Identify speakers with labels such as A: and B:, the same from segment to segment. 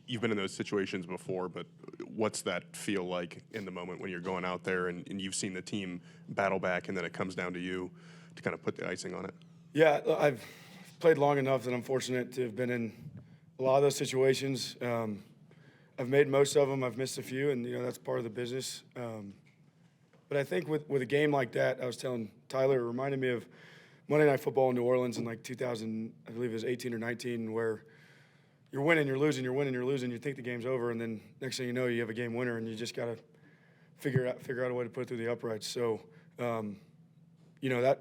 A: You've been in those situations before, but what's that feel like in the moment when you're going out there and you've seen the team battle back and then it comes down to you to kind of put the icing on it?
B: Yeah, I've played long enough that I'm fortunate to have been in a lot of those situations. I've made most of them. I've missed a few, and that's part of the business. But I think with a game like that, I was telling Tyler, it reminded me of Monday Night Football in New Orleans in like 2000, I believe it was 18 or 19, where you're winning, you're losing, you're winning, you're losing. You think the game's over, and then next thing you know, you have a game winner, and you just got to figure out a way to put it through the uprights. So, that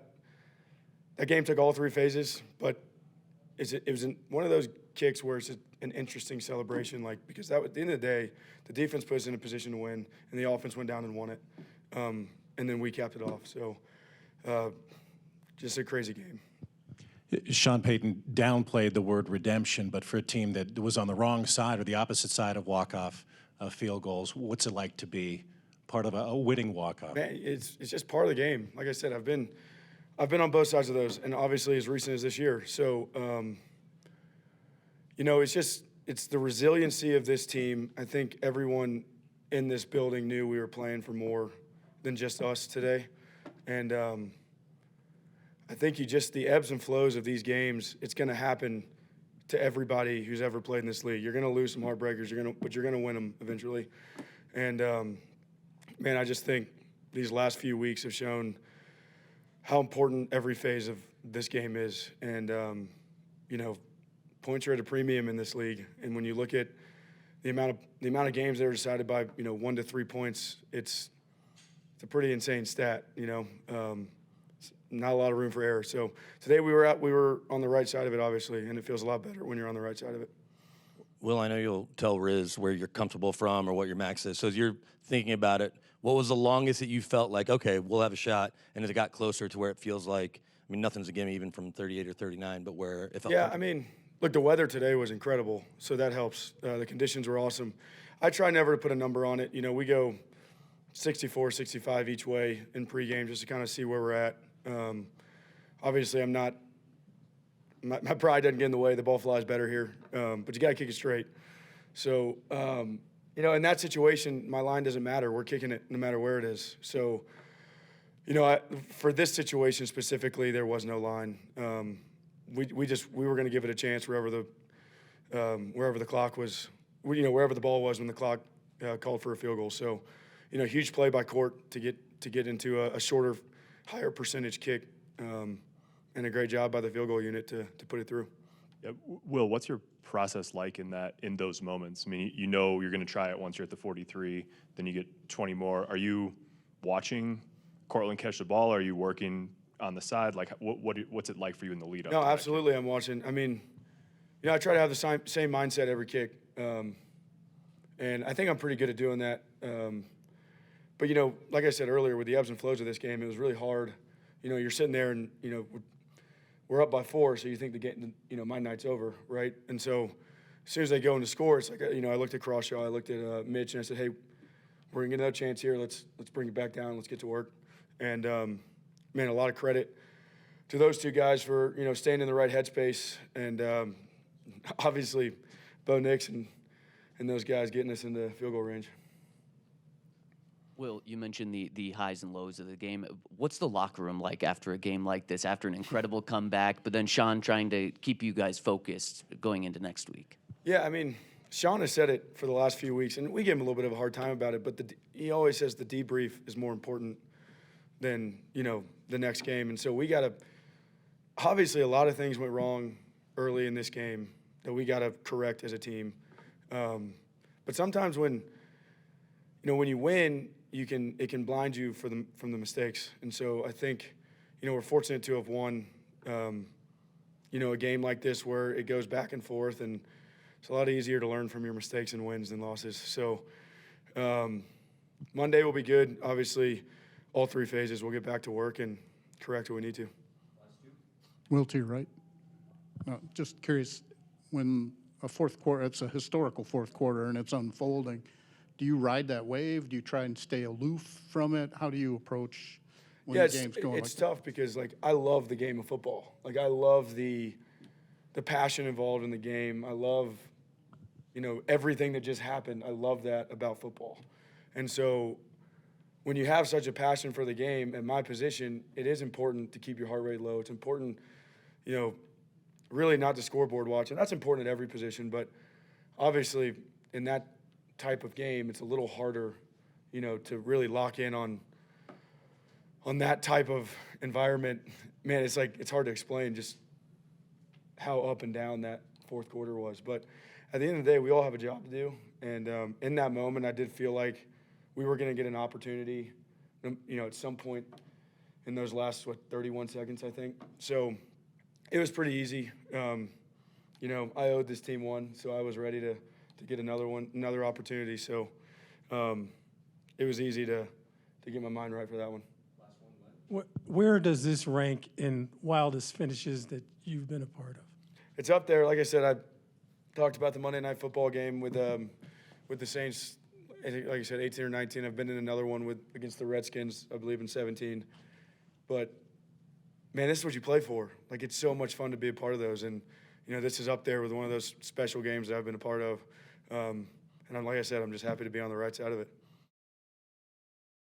B: game took all three phases, but it was one of those kicks where it's an interesting celebration, because at the end of the day, the defense put us in a position to win, and the offense went down and won it, and then we capped it off. So, just a crazy game.
C: Sean Payton downplayed the word redemption, but for a team that was on the wrong side or the opposite side of walk-off field goals, what's it like to be part of a winning walk-off?
B: Man, it's just part of the game. Like I said, I've been on both sides of those, and obviously as recent as this year. So, it's the resiliency of this team. I think everyone in this building knew we were playing for more than just us today, and I think the ebbs and flows of these games, it's going to happen to everybody who's ever played in this league. You're going to lose some heartbreakers, but you're going to win them eventually. And, man, I just think these last few weeks have shown how important every phase of this game is. And, points are at a premium in this league. And when you look at the amount of games that are decided by, 1 to 3 points, it's a pretty insane stat, Not a lot of room for error. So today we were on the right side of it, obviously, and it feels a lot better when you're on the right side of it.
D: Will, I know you'll tell Riz where you're comfortable from or what your max is. So as you're thinking about it, what was the longest that you felt like, okay, we'll have a shot, and as it got closer to where it feels like, nothing's a gimme even from 38 or 39, but where it felt
B: look, the weather today was incredible, so that helps. The conditions were awesome. I try never to put a number on it. We go 64, 65 each way in pregame just to kind of see where we're at. Obviously, my pride doesn't get in the way. The ball flies better here, but you got to kick it straight. So, in that situation, my line doesn't matter. We're kicking it no matter where it is. So, for this situation specifically, there was no line. We were going to give it a chance wherever the clock was, wherever the ball was when the clock called for a field goal. So, huge play by Court to get into a shorter, higher percentage kick, and a great job by the field goal unit to put it through.
E: Yeah. Will, what's your process like in those moments? you're going to try it once you're at the 43, then you get 20 more. Are you watching Cortland catch the ball? Or are you working on the side? Like, what's it like for you in the lead up?
B: No, absolutely, I'm watching. I try to have the same mindset every kick, and I think I'm pretty good at doing that. But, like I said earlier, with the ebbs and flows of this game, it was really hard. You're sitting there and, we're up by 4, so you think the game, my night's over, right? And so as soon as they go in to score, it's like, I looked at Crawshaw, I looked at Mitch, and I said, hey, we're going to get another chance here. Let's bring it back down. Let's get to work. And, man, a lot of credit to those two guys for, staying in the right headspace. And obviously, Bo Nix and those guys getting us into field goal range.
F: Will, you mentioned the highs and lows of the game. What's the locker room like after a game like this, after an incredible comeback, but then Sean trying to keep you guys focused going into next week?
B: Yeah, Sean has said it for the last few weeks, and we give him a little bit of a hard time about it, but he always says the debrief is more important than, the next game. And so we got to – obviously a lot of things went wrong early in this game that we got to correct as a team. But sometimes when you win – it can blind you from the mistakes. And so I think, we're fortunate to have won, a game like this where it goes back and forth, and it's a lot easier to learn from your mistakes and wins than losses. So Monday will be good. Obviously, all three phases, we'll get back to work and correct what we need to.
G: Will, to your right. Just curious, when a fourth quarter, it's a historical fourth quarter and it's unfolding, do you ride that wave? Do you try and stay aloof from it? How do you approach when the game's going?
B: It's tough because, I love the game of football. I love the passion involved in the game. I love, everything that just happened. I love that about football. And so when you have such a passion for the game, at my position, it is important to keep your heart rate low. It's important, really not to scoreboard watch. And that's important at every position. But obviously, in that type of game, it's a little harder, to really lock in on that type of environment. Man, it's hard to explain just how up and down that fourth quarter was. But at the end of the day, we all have a job to do. And in that moment, I did feel like we were going to get an opportunity, at some point in those last, 31 seconds, I think. So it was pretty easy. I owed this team one, so I was ready to get another opportunity. So it was easy to get my mind right for that one.
H: Where does this rank in wildest finishes that you've been a part of?
B: It's up there. Like I said, I talked about the Monday Night Football game with the Saints. I think, like I said, 18 or 19. I've been in another one against the Redskins, I believe, in 17. But man, this is what you play for. Like, it's so much fun to be a part of those, and this is up there with one of those special games that I've been a part of. And like I said, I'm just happy to be on the right side of it.